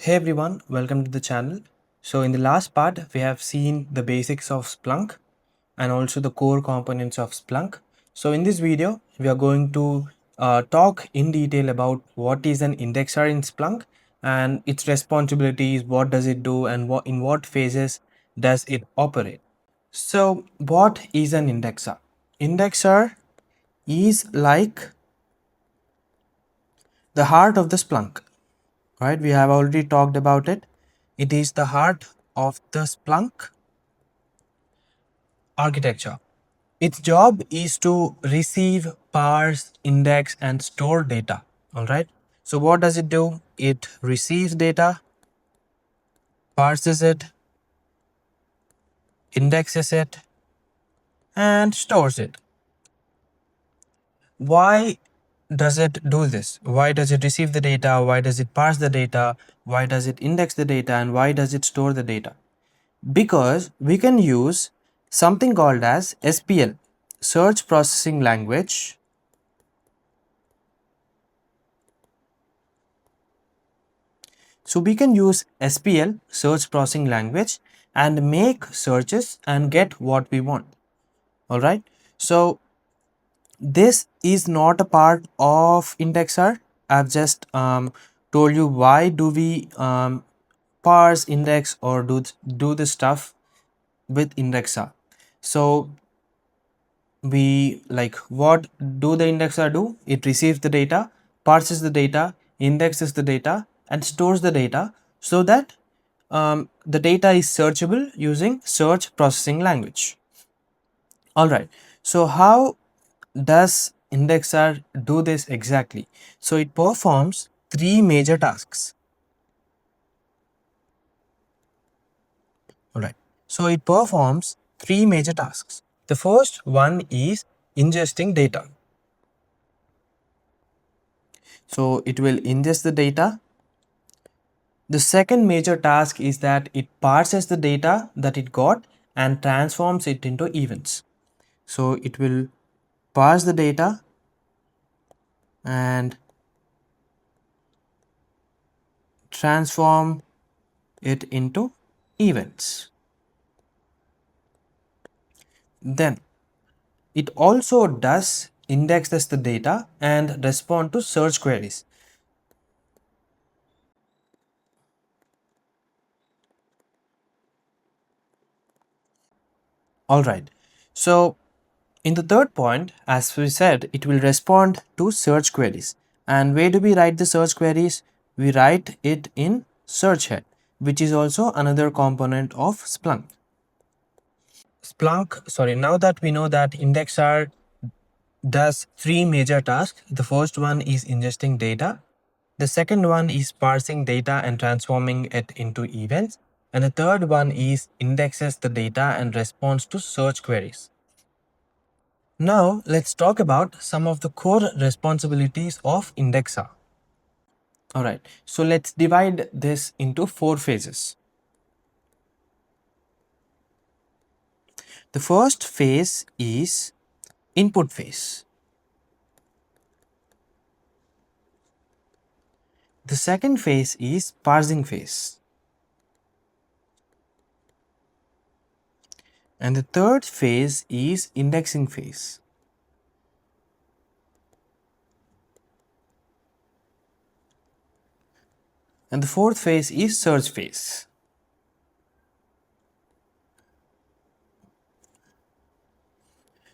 Hey everyone, welcome to the channel. So in the last part, we have seen the basics of Splunk and also the core components of Splunk. So in this video, we are going to talk in detail about what is an indexer in Splunk and its responsibilities, what does it do, and in what phases does it operate. So what is an indexer? Indexer is like the heart of the Splunk, right? We have already talked about it. It is the heart of the Splunk architecture. Its job is to receive, parse, index, and store data. All right. So what does it do? It receives data, parses it, indexes it, and stores it. Why does it do this? Why does it receive the data? Why does it parse the data? Why does it index the data? And why does it store the data? Because we can use something called as SPL, search processing language. So we can use SPL, search processing language, and make searches and get what we want. All right. So this is not a part of indexer. I've just told you why do we parse, index, or do this stuff with indexer. So we like, what do the indexer do? It receives the data, parses the data, indexes the data, and stores the data so that the data is searchable using search processing language. All right. So how does indexer do this exactly? So it performs three major tasks. All right. So it performs three major tasks. The first one is ingesting data. So it will ingest the data. The second major task is that it parses the data that it got and transforms it into events. So it will parse the data and transform it into events. Then it also does indexes the data and respond to search queries. All right. So in the third point, as we said, it will respond to search queries. And where do we write the search queries? We write it in search head, which is also another component of Splunk. Now that we know that indexer does three major tasks. The first one is ingesting data. The second one is parsing data and transforming it into events. And the third one is indexes the data and responds to search queries. Now let's talk about some of the core responsibilities of indexer. Alright, so let's divide this into four phases. The first phase is input phase. The second phase is parsing phase. And the third phase is indexing phase. And the fourth phase is search phase.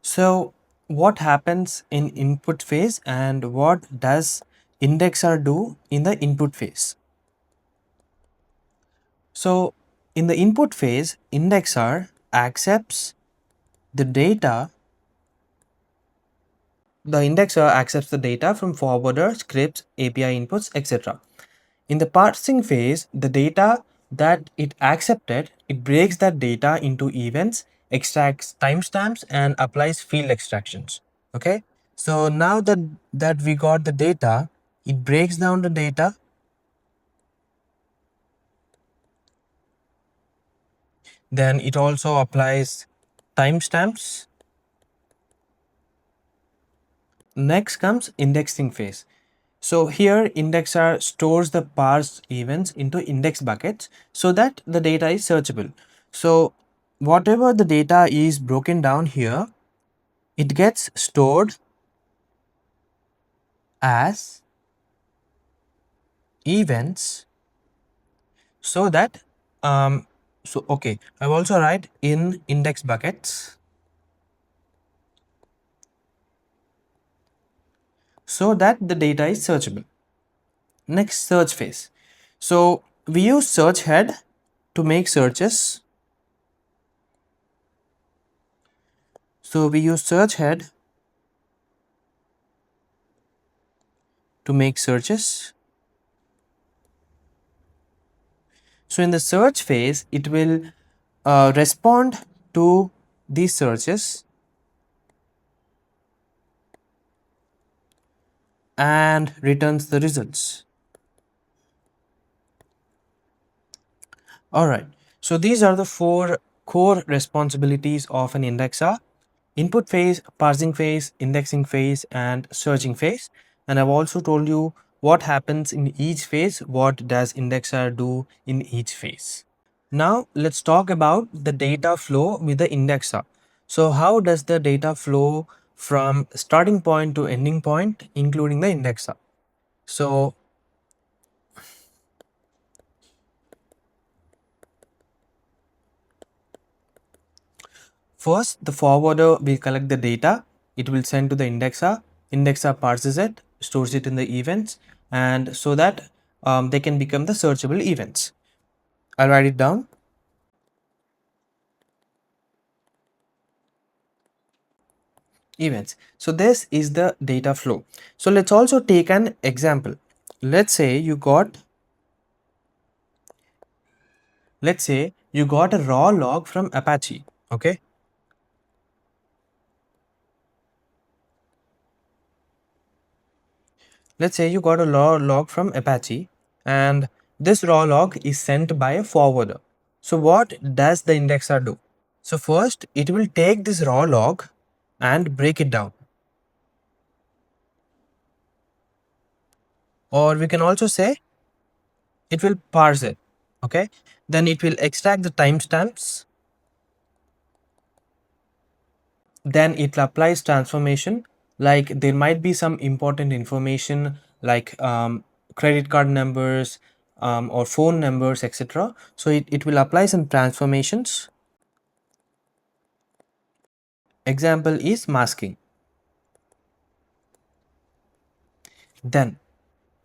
So what happens in input phase and what does indexer do in the input phase? So in the input phase, indexer accepts the data. The indexer accepts the data from forwarder, scripts, API inputs, etc. In the parsing phase, the data that it accepted, it breaks that data into events, extracts timestamps, and applies field extractions. Okay. So now that we got the data, it breaks down the data. Then it also applies timestamps. Next comes indexing phase. So here indexer stores the parsed events into index buckets so that the data is searchable. So whatever the data is broken down here, it gets stored as events so that okay, I will also write in index buckets so that the data is searchable. Next, search phase. So we use search head to make searches. So we use search head to make searches. So in the search phase, it will respond to these searches and returns the results. Alright, so these are the four core responsibilities of an indexer: input phase, parsing phase, indexing phase, and searching phase. And I've also told you what happens in each phase, what does indexer do in each phase. Now let's talk about the data flow with the indexer. So how does the data flow from starting point to ending point, including the indexer? So first, the forwarder will collect the data. It will send to the indexer. Indexer parses it, stores it in the events, and so that they can become the searchable events. I'll write it down. Events. So this is the data flow. So let's also take an example. Let's say you got a raw log from Apache. Okay. Let's say you got a raw log from Apache and this raw log is sent by a forwarder. So what does the indexer do? So first it will take this raw log and break it down. Or we can also say it will parse it. Okay. Then it will extract the timestamps. Then it applies transformation, like there might be some important information like credit card numbers or phone numbers, etc. So it will apply some transformations. Example is masking. Then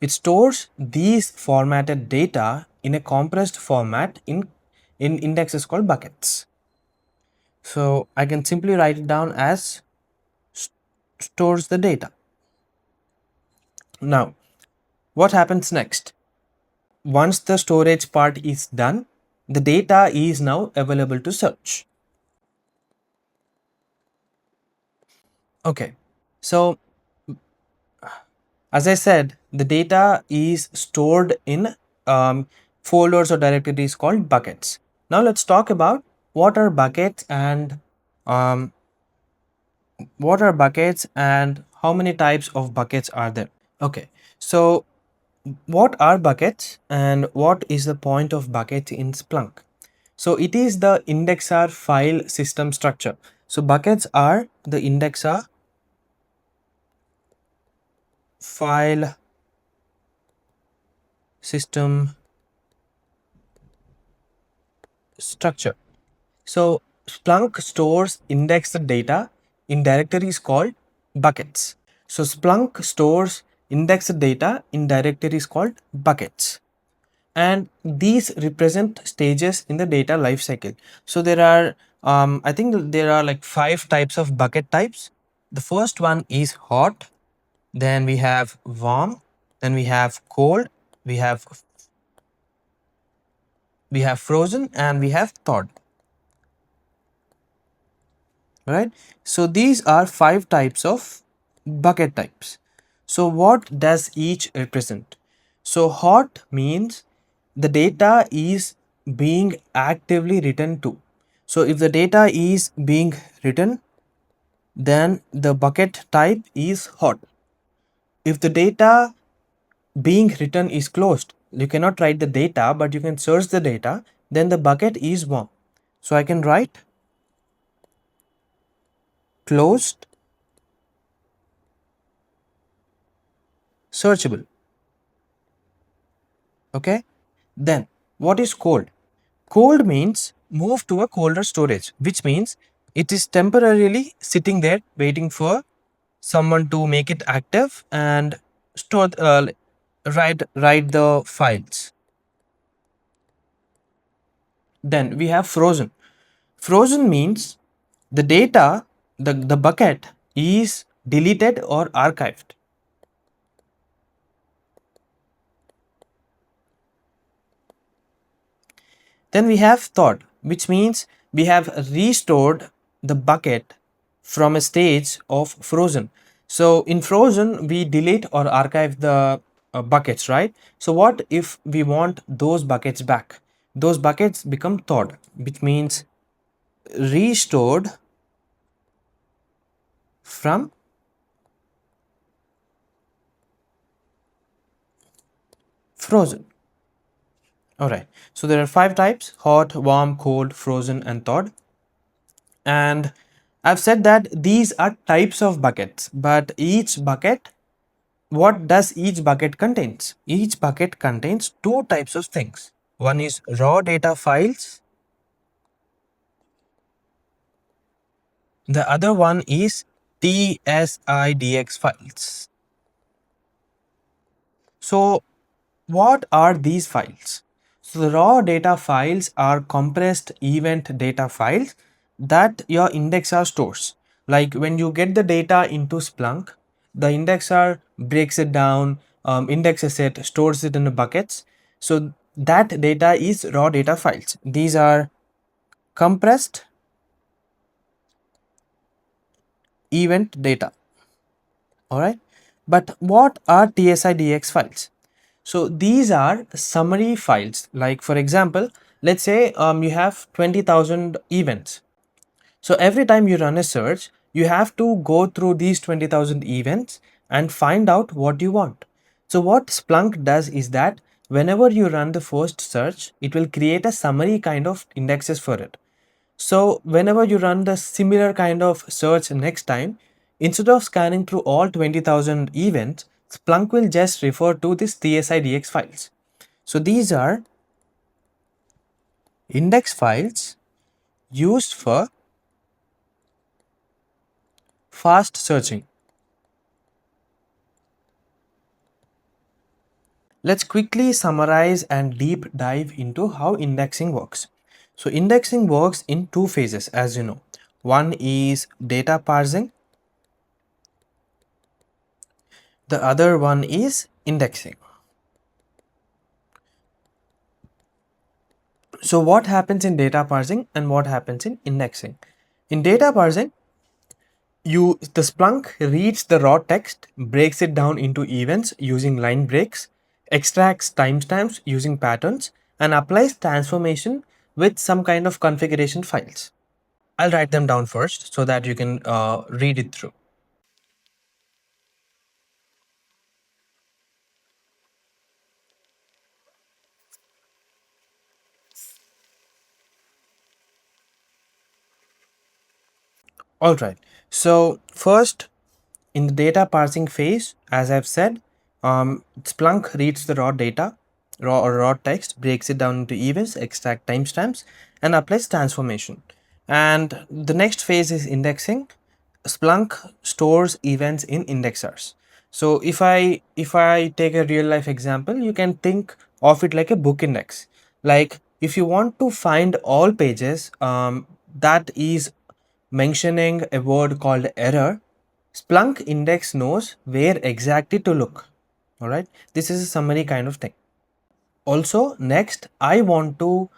it stores these formatted data in a compressed format in indexes called buckets. So I can simply write it down as stores the data. Now what happens next? Once the storage part is done, the data is now available to search. Okay, so as I said, the data is stored in folders or directories called buckets. Now let's talk about what are buckets and um, how many types of buckets are there. Okay, so what are buckets and what is the point of buckets in Splunk? So it is the indexer file system structure. So buckets are the indexer file system structure. So Splunk stores indexed data in directories called buckets. So Splunk stores indexed data in directories called buckets. And these represent stages in the data lifecycle. So there are I think there are like 5 types of bucket types. The first one is hot, then we have warm, then we have cold, we have frozen, and we have thawed. Right? So these are 5 types of bucket types. So what does each represent? So hot means the data is being actively written to. So if the data is being written, then the bucket type is hot. If the data being written is closed. You cannot write the data, but you can search the data, then the bucket is warm. So I can write closed searchable. Okay. Then what is cold? Cold means move to a colder storage, which means it is temporarily sitting there waiting for someone to make it active and store write the files. Then we have frozen. Frozen means the data, the bucket is deleted or archived. Then we have thawed, which means we have restored the bucket from a stage of frozen. So in frozen, we delete or archive the buckets, right? So what if we want those buckets back? Those buckets become thawed, which means restored from frozen. All right. So there are 5 types: hot, warm, cold, frozen, and thawed. And I've said that these are types of buckets, but each bucket, what does each bucket contains? Each bucket contains 2 types of things. One is raw data files, the other one is TSIDX files. So what are these files? So the raw data files are compressed event data files that your indexer stores. Like when you get the data into Splunk, the indexer breaks it down, indexes it, stores it in the buckets. So that data is raw data files. These are compressed event data. All right. But what are TSIDX files? So these are summary files. Like for example, let's say you have 20,000 events. So every time you run a search, you have to go through these 20,000 events and find out what you want. So what Splunk does is that whenever you run the first search, it will create a summary kind of indexes for it. So whenever you run the similar kind of search next time, instead of scanning through all 20,000 events, Splunk will just refer to this TSIDX files. So these are index files used for fast searching. Let's quickly summarize and deep dive into how indexing works. So indexing works in 2 phases, as you know. One is data parsing, the other one is indexing. So what happens in data parsing and what happens in indexing? In data parsing, the Splunk reads the raw text, breaks it down into events using line breaks, extracts timestamps using patterns, and applies transformation with some kind of configuration files. I'll write them down first so that you can read it through. All right. So first, in the data parsing phase, as I've said, Splunk reads the raw data, raw text, breaks it down into events, extract timestamps, and applies transformation. And the next phase is indexing. Splunk stores events in indexers. So if I take a real life example, you can think of it like a book index. Like if you want to find all pages that is mentioning a word called error, Splunk index knows where exactly to look. All right, this is a summary kind of thing. Also, next I want to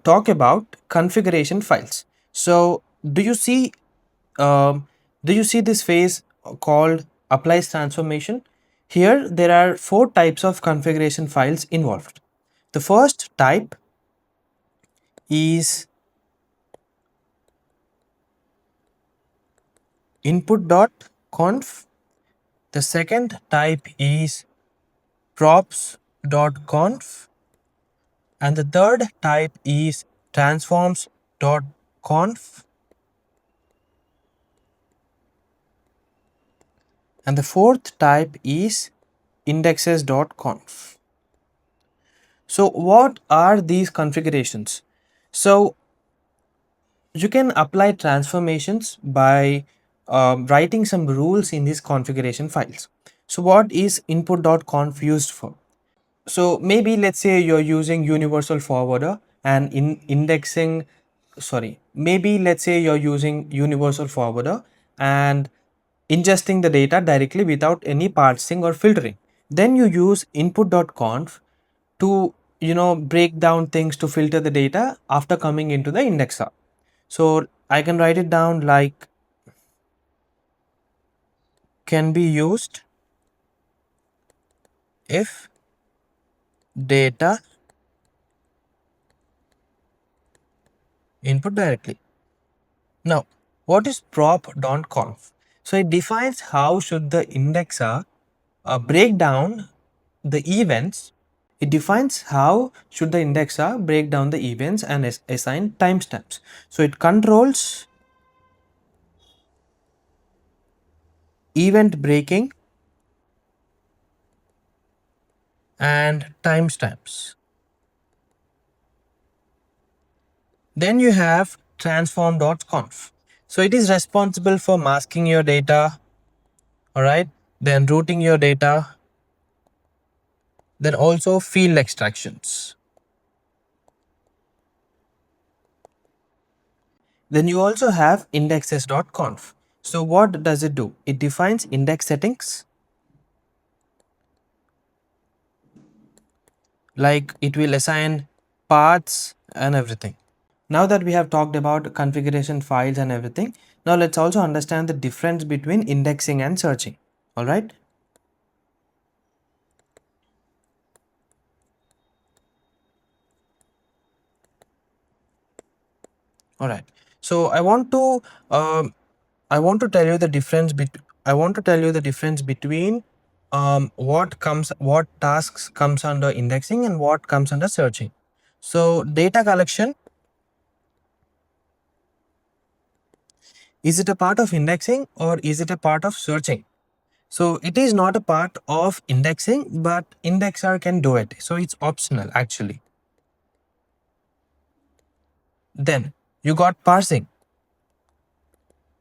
talk about configuration files. So, um, do you see this phase called applies transformation? Here, there are 4 types of configuration files involved. The first type is input.conf. The second type is props.conf, and the third type is transforms.conf, and the fourth type is indexes.conf. So what are these configurations? So you can apply transformations by writing some rules in these configuration files. So what is input.conf used for? So maybe let's say you're using universal forwarder and in indexing, sorry, maybe let's say you're using universal forwarder and ingesting the data directly without any parsing or filtering. Then you use input.conf to break down things to filter the data after coming into the indexer. So I can write it down like can be used if data input directly. Now, what is prop.conf? So it defines how should the indexer break down the events. It defines how should the indexer break down the events and assign timestamps. So it controls event breaking and timestamps. Then you have transform.conf. So it is responsible for masking your data, alright, then routing your data, then also field extractions. Then you also have indexes.conf. So what does it do? It defines index settings, like it will assign paths and everything. Now that we have talked about configuration files and everything, now let's also understand the difference between indexing and searching. All right. All right. So I want to tell you the difference between what tasks comes under indexing and what comes under searching. So data collection, is it a part of indexing or is it a part of searching? So it is not a part of indexing, but indexer can do it. So it's optional actually. Then you got parsing.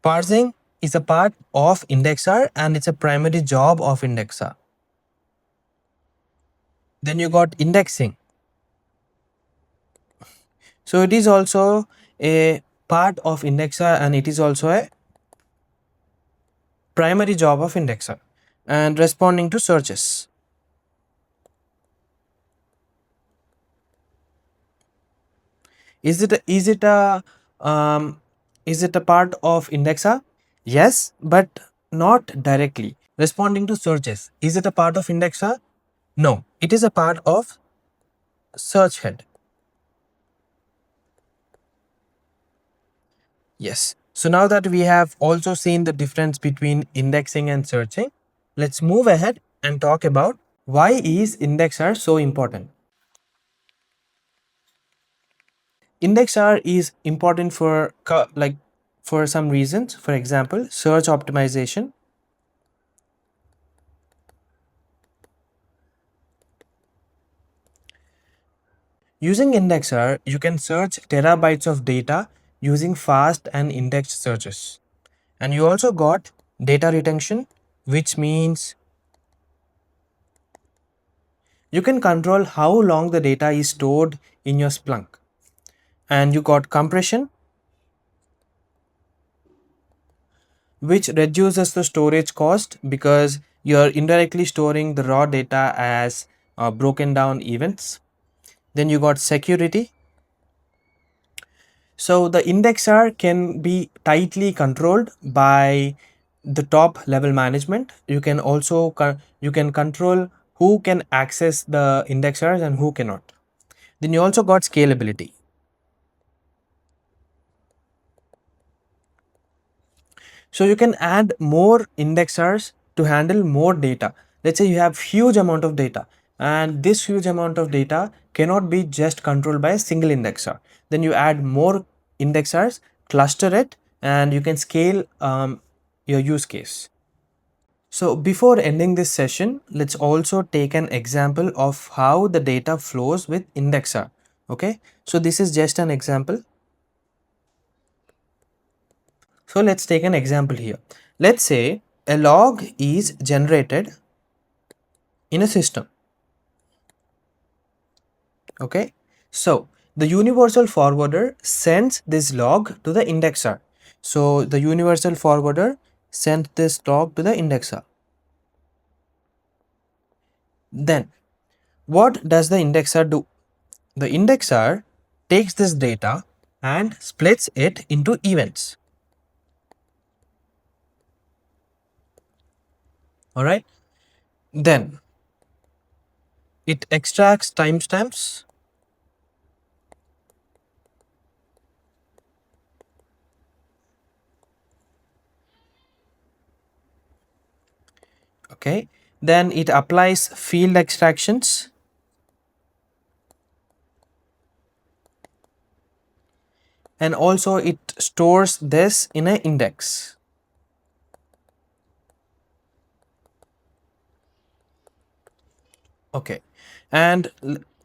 Parsing is a part of indexer and it's a primary job of indexer. Then you got indexing. So it is also a part of indexer and it is also a primary job of indexer. And responding to searches. Um, is it a part of indexer? Yes, but not directly. Responding to searches, is it a part of indexer? No, it is a part of search head. Yes. So now that we have also seen the difference between indexing and searching, let's move ahead and talk about why is indexer so important. Indexer is important for for some reasons. For example, search optimization. Using indexer, you can search terabytes of data using fast and indexed searches. And you also got data retention, which means you can control how long the data is stored in your Splunk. And you got compression, which reduces the storage cost because you're indirectly storing the raw data as broken down events. Then you got security. So the indexer can be tightly controlled by the top level management. You can also you can control who can access the indexers and who cannot. Then you also got scalability. So you can add more indexers to handle more data. Let's say you have huge amount of data. and this huge amount of data cannot be just controlled by a single indexer. Then you add more indexers, cluster it, and you can scale your use case. So before ending this session, let's also take an example of how the data flows with indexer. Okay, so this is just an example. So let's take an example here. Let's say a log is generated in a system. Okay, so the universal forwarder sends this log to the indexer. So the universal forwarder sent this log to the indexer. Then what does the indexer do? The indexer takes this data and splits it into events. All right. Then it extracts timestamps. Okay. Then it applies field extractions, and also it stores this in an index. Okay. And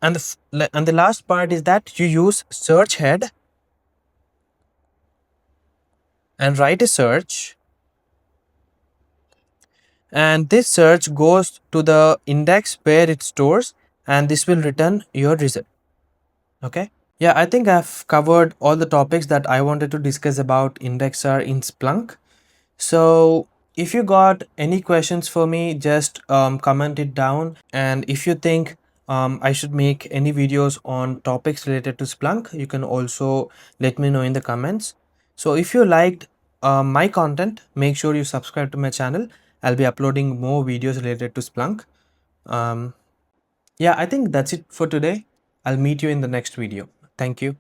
and the last part is that you use search head and write a search, and this search goes to the index where it stores, and this will return your result. Okay. Yeah, I think I've covered all the topics that I wanted to discuss about indexer in Splunk. So if you got any questions for me, just comment it down. And if you think I should make any videos on topics related to Splunk, you can also let me know in the comments. So if you liked my content, make sure you subscribe to my channel. I'll be uploading more videos related to Splunk. Yeah, I think that's it for today. I'll meet you in the next video. Thank you.